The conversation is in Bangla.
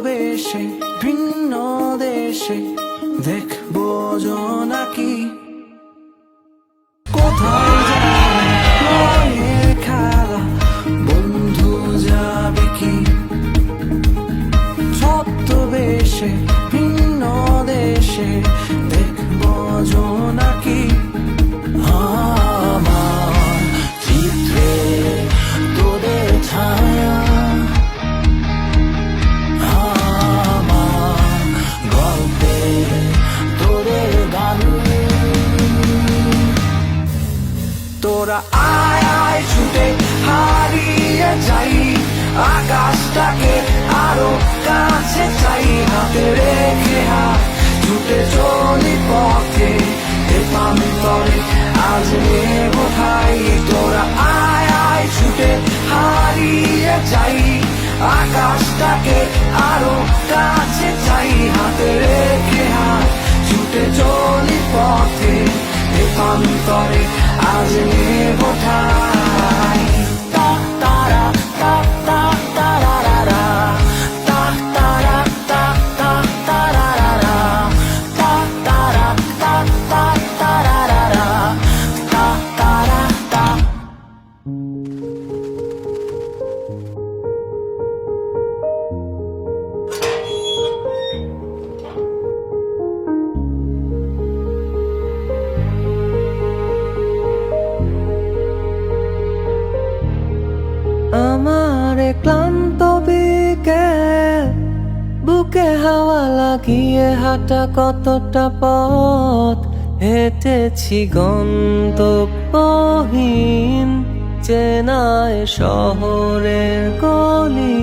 ছদ্মবেশে ভিন্ন দেশে দেখবো জোনাকি কোথায় যায় রঙের খেলা বন্ধু যাবে কি ছদ্মবেশে ভিন্ন দেশে দেখবো জোনাকি আমার চিত্রে তোদের ছায়া আমার গল্পে তোদের গান তোরা আয় আয় ছুটে হারিয়ে যাই আকাশটাকে আরো কাছে চাই হাতে রেখে হাত ছুটে চলি পথে এ প্রান্তরে আজ নেব ঠাই তোরা আয় আয় ছুটে হারিয়ে যাই আকাশটাকে আরো কাছে চাই হাতে রেখে হাত ছুটে চলি পথে এ প্রান্তরে আজ নেব ঠাই তা তারা তা তা তারারা তা তারা তা তা তারারা তা তারা তা তা তারারা তা তারা তা আমার ক্লান্ত বিকেল বুকে হাওয়া লাগিয়ে হাঁটা কতটা পথ হেঁটেছি গন্তব্যহীন চেনায় শহরের গলি